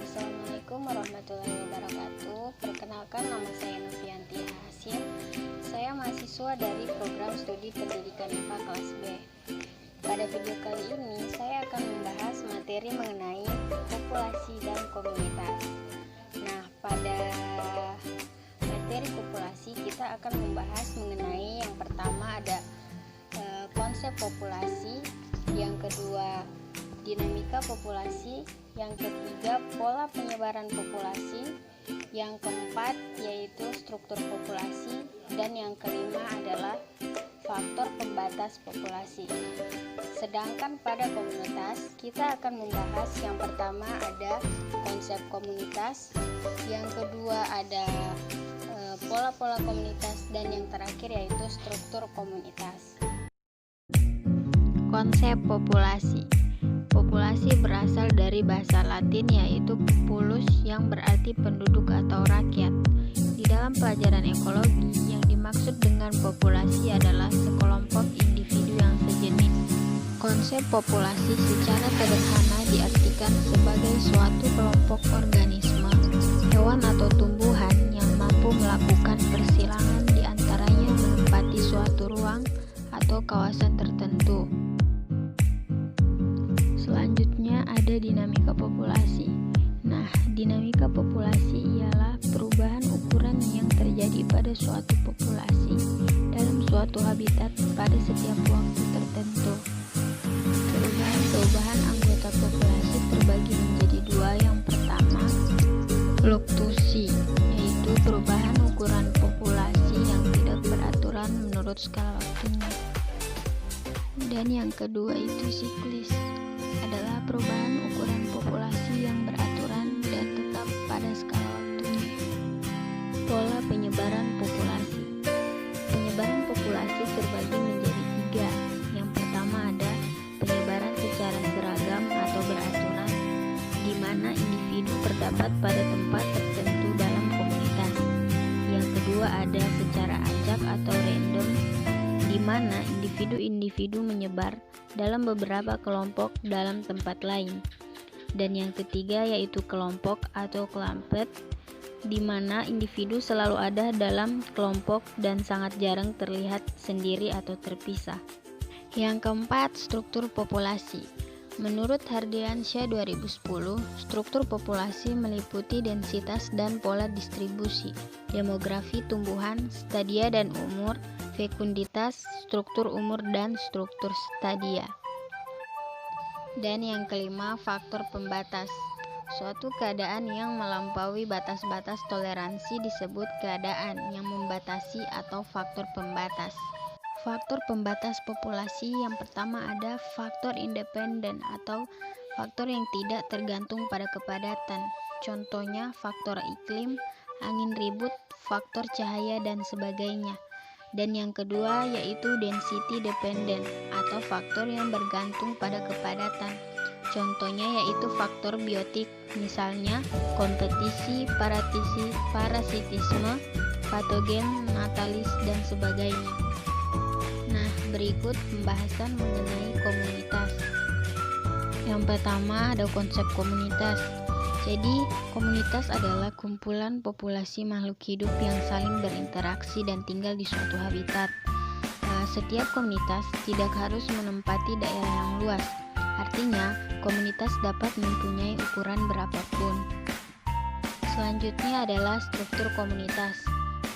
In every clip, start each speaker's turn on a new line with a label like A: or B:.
A: Assalamualaikum warahmatullahi wabarakatuh. Perkenalkan, nama saya Novianti Hasim. Saya mahasiswa dari program studi pendidikan IPA kelas B. Pada video kali ini saya akan membahas materi mengenai populasi dan komunitas. Nah, pada materi populasi kita akan membahas mengenai yang pertama ada konsep populasi, yang kedua dinamika populasi, yang ketiga pola penyebaran populasi, yang keempat yaitu struktur populasi, dan yang kelima adalah faktor pembatas populasi. Sedangkan pada komunitas kita akan membahas yang pertama ada konsep komunitas, yang kedua ada pola-pola komunitas, dan yang terakhir yaitu struktur komunitas. Konsep populasi. Populasi berasal dari bahasa Latin yaitu populus yang berarti penduduk atau rakyat. Di dalam pelajaran ekologi, yang dimaksud dengan populasi adalah sekelompok individu yang sejenis. Konsep populasi secara sederhana diartikan sebagai suatu kelompok organisme, hewan atau tumbuhan yang mampu melakukan persilangan di antaranya menempati suatu ruang atau kawasan tertentu. Selanjutnya ada dinamika populasi. Nah, dinamika populasi ialah perubahan ukuran yang terjadi pada suatu populasi dalam suatu habitat pada setiap waktu tertentu. Perubahan anggota populasi terbagi menjadi dua. Yang pertama, fluktuasi, yaitu perubahan ukuran populasi yang tidak beraturan menurut skala waktunya. Dan yang kedua itu siklis, adalah perubahan ukuran populasi yang beraturan dan tetap pada skala waktunya. Pola penyebaran populasi. Penyebaran populasi terbagi menjadi tiga. Yang pertama ada penyebaran secara seragam atau beraturan, di mana individu terdapat pada tempat tertentu dalam komunitas. Yang kedua ada secara acak atau random, di mana individu-individu menyebar dalam beberapa kelompok dalam tempat lain. Dan yang ketiga yaitu kelompok atau clumped, di mana individu selalu ada dalam kelompok dan sangat jarang terlihat sendiri atau terpisah. Yang keempat, struktur populasi. Menurut Hardiansyah 2010, struktur populasi meliputi densitas dan pola distribusi, demografi tumbuhan, stadia dan umur, fekunditas, struktur umur, dan struktur stadia. Dan yang kelima, faktor pembatas. Suatu keadaan yang melampaui batas-batas toleransi disebut keadaan yang membatasi atau faktor pembatas. Faktor pembatas populasi yang pertama ada faktor independen atau faktor yang tidak tergantung pada kepadatan. Contohnya faktor iklim, angin ribut, faktor cahaya, dan sebagainya. Dan yang kedua yaitu density dependent atau faktor yang bergantung pada kepadatan. Contohnya yaitu faktor biotik, misalnya kompetisi, parasitisme, patogen, natalis, dan sebagainya. Nah, berikut pembahasan mengenai komunitas. Yang pertama ada konsep komunitas. Jadi, komunitas adalah kumpulan populasi makhluk hidup yang saling berinteraksi dan tinggal di suatu habitat. Setiap komunitas tidak harus menempati daerah yang luas. Artinya, komunitas dapat mempunyai ukuran berapapun. Selanjutnya adalah struktur komunitas.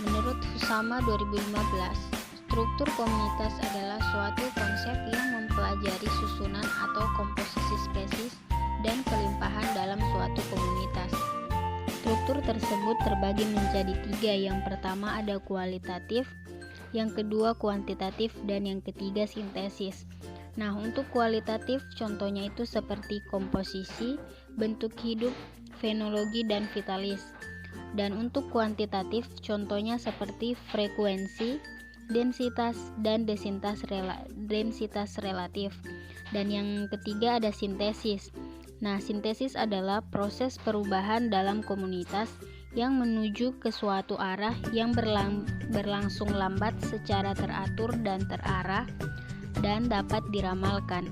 A: Menurut Husama 2015, struktur komunitas adalah suatu konsep yang mempelajari susunan atau komposisi spesies dan kelimpahan dalam suatu komunitas. Struktur tersebut terbagi menjadi tiga. Yang pertama ada kualitatif, yang kedua kuantitatif, dan yang ketiga sintesis. Nah, untuk kualitatif contohnya itu seperti komposisi, bentuk hidup, fenologi, dan vitalis. Dan untuk kuantitatif contohnya seperti frekuensi, densitas, dan densitas relatif. Dan yang ketiga ada sintesis. Nah, sintesis adalah proses perubahan dalam komunitas yang menuju ke suatu arah yang berlangsung lambat secara teratur dan terarah dan dapat diramalkan.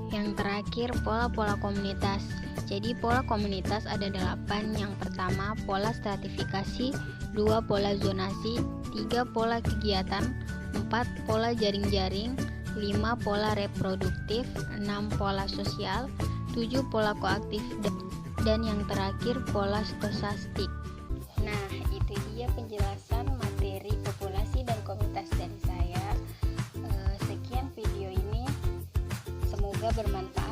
A: Yang terakhir, pola-pola komunitas. Jadi pola komunitas ada 8. Yang pertama, pola stratifikasi, 2 pola zonasi, 3 pola kegiatan, 4 pola jaring-jaring, 5 pola reproduktif, 6 pola sosial, 7 pola koaktif, dan yang terakhir pola stokastik. Nah, itu dia penjelasan materi populasi dan komunitas dari saya. Sekian video ini, semoga bermanfaat.